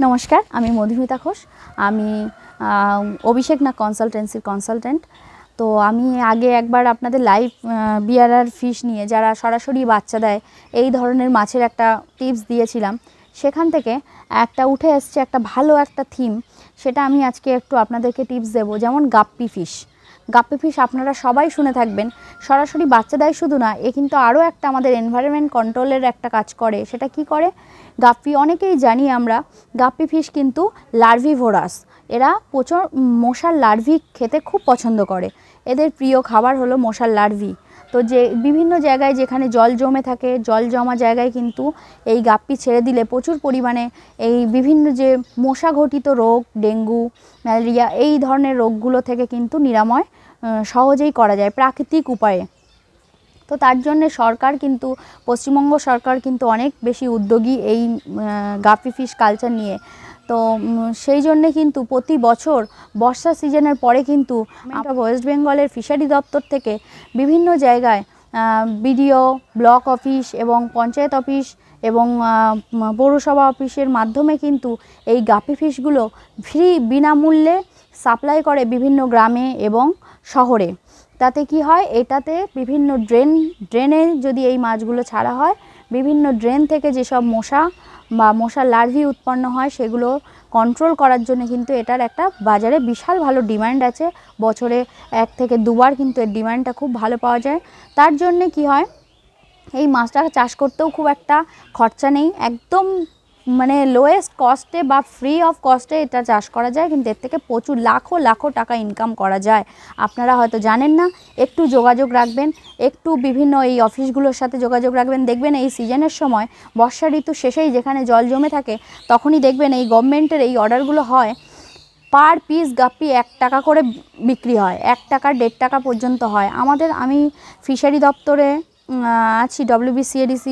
নমস্কার, আমি মধুমিতা ঘোষ। আমি অভিষেক নাগ কনসালটেন্সির কনসালটেন্ট। তো আমি আগে একবার আপনাদের লাইভ বিয়ারার ফিশ নিয়ে যারা সরাসরি বাচ্চা দেয় এই ধরনের মাছের একটা টিপস দিয়েছিলাম। সেখান থেকে একটা উঠে এসছে একটা ভালো একটা থিম, সেটা আমি আজকে একটু আপনাদেরকে টিপস দেবো। যেমন গাপ্পি ফিশ। গাপ্পি ফিশ আপনারা সবাই শুনে থাকবেন, সরাসরি বাচ্চা দেয় শুধু না, এ কিন্তু আরও একটা আমাদের এনভায়রনমেন্ট কন্ট্রোলের একটা কাজ করে। সেটা কি করে? গাপ্পি অনেকেই জানি আমরা, গাপ্পি ফিশ কিন্তু লার্ভিভোরাস। এরা প্রচুর মশার লার্ভি খেতে খুব পছন্দ করে। এদের প্রিয় খাবার হলো মশার লার্ভি। তো যে বিভিন্ন জায়গায় যেখানে জল জমে থাকে, জল জমা জায়গায় কিন্তু এই গাপ্পি ছেড়ে দিলে প্রচুর পরিমাণে এই বিভিন্ন যে মশা ঘটিত রোগ, ডেঙ্গু, ম্যালেরিয়া, এই ধরনের রোগগুলো থেকে কিন্তু নিরাময় সহজেই করা যায় প্রাকৃতিক উপায়ে। তো তার জন্য সরকার কিন্তু, পশ্চিমবঙ্গ সরকার কিন্তু অনেক বেশি উদ্যোগী এই গাপ্পি ফিশ কালচার নিয়ে। তো সেই জন্যে কিন্তু প্রতি বছর বর্ষা সিজনের পরে কিন্তু ওয়েস্ট বেঙ্গলের ফিশারি দপ্তর থেকে বিভিন্ন জায়গায় বিডিও, ব্লক অফিস এবং পঞ্চায়েত অফিস এবং পৌরসভা অফিসের মাধ্যমে কিন্তু এই গাপ্পি ফিশগুলো বিনামূল্যে সাপ্লাই করে বিভিন্ন গ্রামে এবং শহরে। তাতে কি হয়, এটাতে বিভিন্ন ড্রেনে যদি এই মাছগুলো ছাড়া হয়, বিভিন্ন ড্রেন থেকে যেসব মশা বা মশার লার্ভি উৎপন্ন হয় সেগুলো কন্ট্রোল করার জন্য কিন্তু এটার একটা বাজারে বিশাল ভালো ডিমান্ড আছে। বছরে 1 থেকে 2 বার কিন্তু এর ডিমান্ডটা খুব ভালো পাওয়া যায়। তার জন্যে কি হয়, এই মাছটা চাষ করতেও খুব একটা খরচা নেই, একদম মানে লোয়েস্ট কস্টে বা ফ্রি অফ কস্টে এটা চাষ করা যায়। কিন্তু এর থেকে প্রচুর লাখো টাকা ইনকাম করা যায়। আপনারা হয়তো জানেন না, একটু যোগাযোগ রাখবেন, একটু বিভিন্ন এই অফিসগুলোর সাথে যোগাযোগ রাখবেন। দেখবেন এই সিজনের সময়, বর্ষা ঋতু শেষেই যেখানে জল জমে থাকে, তখনই দেখবেন এই গভর্নমেন্টের এই অর্ডারগুলো হয়। পার পিস গাপ্পি 1 টাকা করে বিক্রি হয়, 1 টাকা 1.5 টাকা পর্যন্ত হয়। আমি ফিশারি দপ্তরে আছি, WBCADC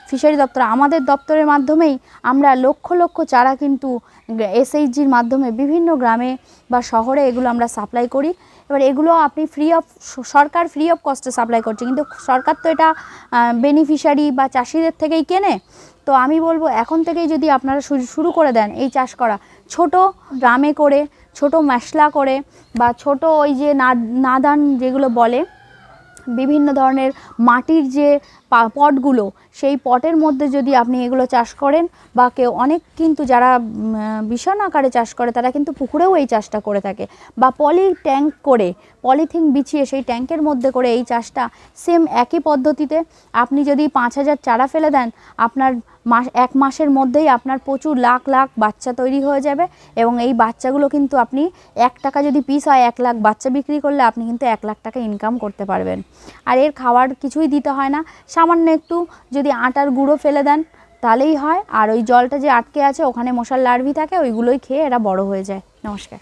ফিশারি দপ্তর, আমাদের দপ্তরের মাধ্যমেই আমরা লক্ষ চারা কিন্তু SHGর মাধ্যমে বিভিন্ন গ্রামে বা শহরে এগুলো আমরা সাপ্লাই করি। এবার এগুলো আপনি সরকার ফ্রি অফ কস্টে সাপ্লাই করছে, কিন্তু সরকার তো এটা বেনিফিশিয়ারি বা চাষিদের থেকেই কেনে। তো আমি বলবো এখন থেকেই যদি আপনারা শুরু করে দেন এই চাষ করা, ছোট ড্রামে করে, ছোট মশলা করে, বা ছোট ওই যে নাদান যেগুলো বলে, বিভিন্ন ধরনের মাটির যে পটগুলো, সেই পটের মধ্যে যদি আপনি এগুলো চাষ করেন, বা কেউ অনেক কিন্তু যারা ভীষণ আকারে চাষ করে তারা কিন্তু পুকুরেও এই চাষটা করে থাকে, বা ট্যাঙ্ক করে পলিথিন বিছিয়ে সেই ট্যাঙ্কের মধ্যে করে এই চাষটা সেম একই পদ্ধতিতে আপনি যদি 5000 চারা ফেলে দেন, আপনার 1 মাসের মধ্যেই আপনার প্রচুর লাখ বাচ্চা তৈরি হয়ে যাবে। এবং এই বাচ্চাগুলো কিন্তু আপনি 1 টাকা যদি পিস হয়, 1 লাখ বাচ্চা বিক্রি করলে আপনি কিন্তু 1 লাখ টাকা ইনকাম করতে পারবেন। আর এর খাবার কিছুই দিতে হয় না, সামান্য একটু যদি আটার গুঁড়ো ফেলে দেন তাহলেই হয়। আর ওই জলটা যে আটকে আছে ওখানে মশার লার্ভি থাকে, ওইগুলোই খেয়ে এরা বড় হয়ে যায়। নমস্কার।